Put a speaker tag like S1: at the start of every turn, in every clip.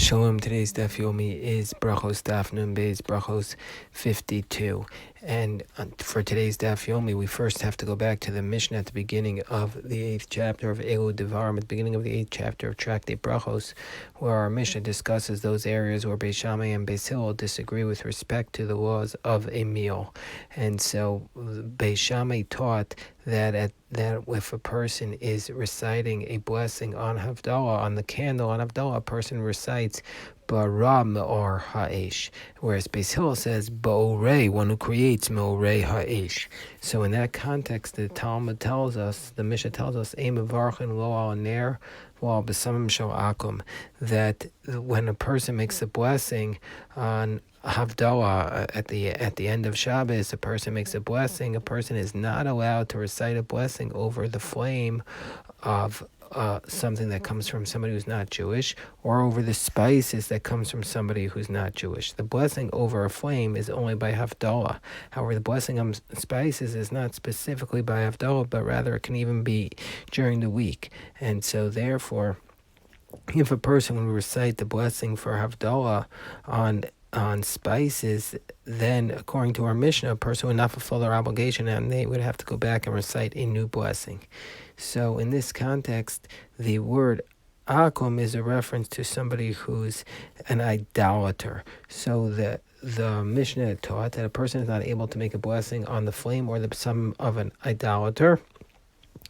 S1: Shalom, today's Daf Yomi is Berachos Daf Nun Beis, Berachos 52. And for today's Daf Yomi, we first have to go back to the Mishnah at the beginning of the 8th chapter of Elu Devarim, at the beginning of the 8th chapter of Tractate Berachos, where our Mishnah discusses those areas where Beis Shammai and Beis Hillel disagree with respect to the laws of a meal. And so Beis Shammai taught that if a person is reciting a blessing on Havdalah, on the candle on Havdalah, a person recites Bara Me'or Ha'esh, whereas Beis Hillel says Ba'orei, one who creates Me'orei Ha'esh. So in that context, the Talmud tells us, the Mishnah tells us, Ein Mevarchin Lo Al Ner V'Al B'Samim Shel Akum, that when a person makes a blessing on Havdalah, at the end of Shabbos, a person makes a blessing. A person is not allowed to recite a blessing over the flame of something that comes from somebody who's not Jewish, or over the spices that comes from somebody who's not Jewish. The blessing over a flame is only by Havdalah. However, the blessing on spices is not specifically by Havdalah, but rather it can even be during the week. And so therefore, if a person would recite the blessing for Havdalah on spices, then according to our Mishnah, a person would not fulfill their obligation and they would have to go back and recite a new blessing. So in this context, the word akum is a reference to somebody who's an idolater. So the Mishnah taught that a person is not able to make a blessing on the flame or the sum of an idolater.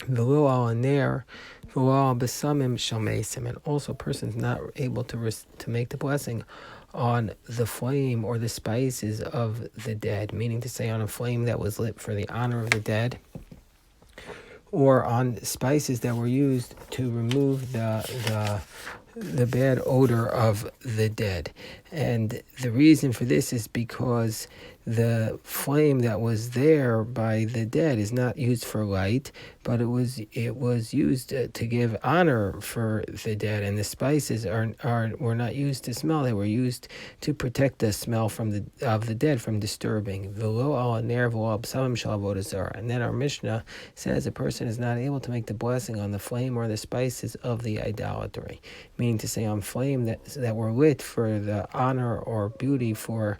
S1: V'lo al ner, v'lo al b'samim shel meisim, and also a person is not able to make the blessing on the flame or the spices of the dead, meaning to say on a flame that was lit for the honor of the dead, or on spices that were used to remove the bad odor of the dead. And the reason for this is because the flame that was there by the dead is not used for light, but it was used to give honor for the dead, and the spices were not used to smell; they were used to protect the smell of the dead from disturbing. V'lo al ner v'lo al b'samim shel avodah zarah. And then our Mishnah says a person is not able to make the blessing on the flame or the spices of the idolatry, meaning to say on flame that were lit for the honor or beauty for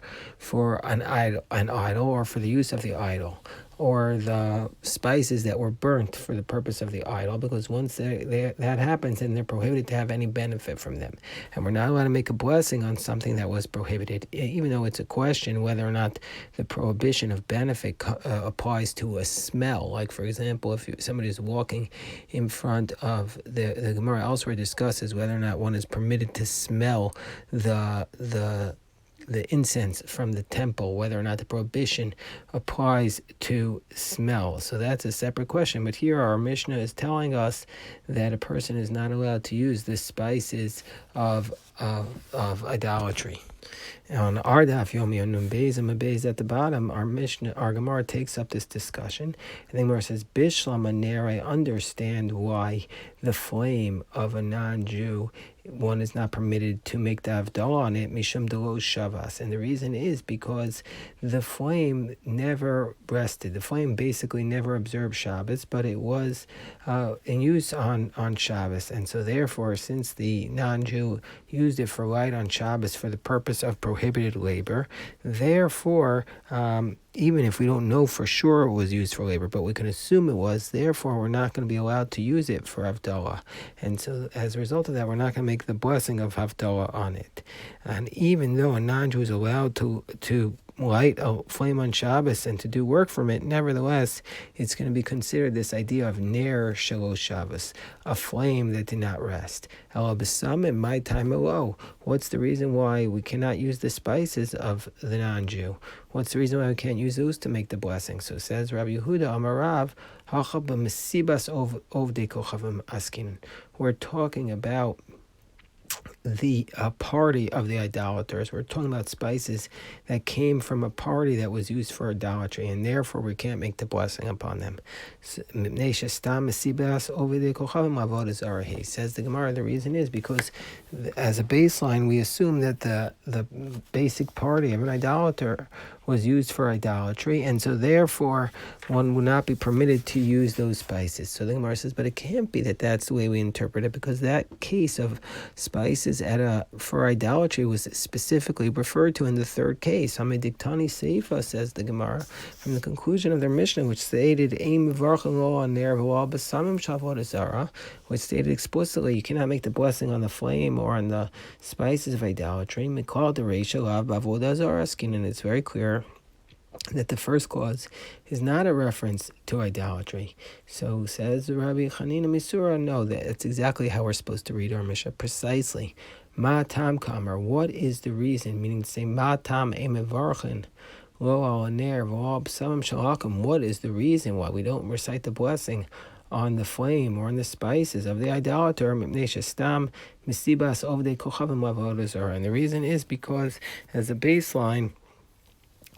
S1: an idol, or for the use of the idol, or the spices that were burnt for the purpose of the idol, because once that happens, then they're prohibited to have any benefit from them. And we're not allowed to make a blessing on something that was prohibited, even though it's a question whether or not the prohibition of benefit applies to a smell. Like, for example, if somebody is walking in front of the Gemara elsewhere discusses whether or not one is permitted to smell the incense from the temple, whether or not the prohibition applies to smell. So that's a separate question. But here our Mishnah is telling us that a person is not allowed to use the spices of idolatry. On our Daf Yomi on Nun Beis and Beis at the bottom, our Gemara takes up this discussion. And the Gemara says, Bishlam aner, I understand why the flame of a non-Jew, one is not permitted to make the Havdalah on it, Mishum Delo Shavas. And the reason is because the flame never rested. The flame basically never observed Shabbos, but it was in use on Shabbos. And so therefore, since the non-Jew used it for light on Shabbos for the purpose of prohibited labor, therefore, even if we don't know for sure it was used for labor, but we can assume it was, therefore we're not going to be allowed to use it for Havdalah. And so as a result of that, we're not going to make the blessing of Havdalah on it. And even though a non-Jew is allowed to light a flame on Shabbos and to do work from it, nevertheless, it's going to be considered this idea of ner shelo Shabbos, a flame that did not rest. Ela b'samim, my time elo. What's the reason why we cannot use the spices of the non-Jew? What's the reason why we can't use those to make the blessing? So says Rabbi Yehuda Amarav, hacha b'mesibas ovdei kochavim askin. We're talking about the party of the idolaters. We're talking about spices that came from a party that was used for idolatry, and therefore we can't make the blessing upon them. Says the Gemara, the reason is because as a baseline we assume that the basic party of an idolater was used for idolatry, and so therefore one would not be permitted to use those spices. So the Gemara says, but it can't be that that's the way we interpret it, because that case of spices spices for idolatry was specifically referred to in the third case. Hamediktani Seifa, says the Gemara, from the conclusion of their Mishnah, which stated which stated explicitly you cannot make the blessing on the flame or on the spices of idolatry. And it's very clear that the first clause is not a reference to idolatry. So says Rabbi Chanina Misura, no, that's exactly how we're supposed to read our Mishnah, precisely. Ma tam kamer, what is the reason? Meaning to say, ma tam emevarchin, lo al aner, v'al b'samim shalakim, what is the reason why we don't recite the blessing on the flame or on the spices of the idolater? And the reason is because, as a baseline,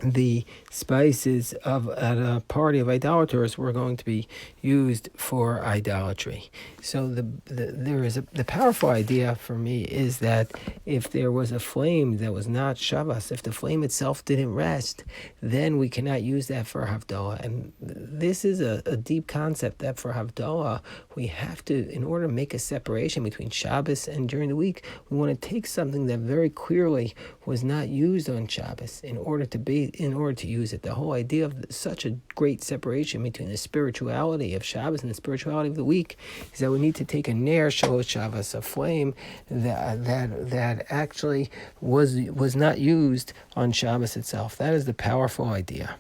S1: the spices at a party of idolaters were going to be used for idolatry. So the powerful idea for me is that if there was a flame that was not Shabbos, if the flame itself didn't rest, then we cannot use that for Havdalah. And this is a deep concept that for Havdalah, we have to, in order to make a separation between Shabbos and during the week, we want to take something that very clearly was not used on Shabbos in order to use it. The whole idea of such a great separation between the spirituality of Shabbos and the spirituality of the week is that we need to take a ner shalosh Shabbos, a flame that actually was not used on Shabbos itself. That is the powerful idea.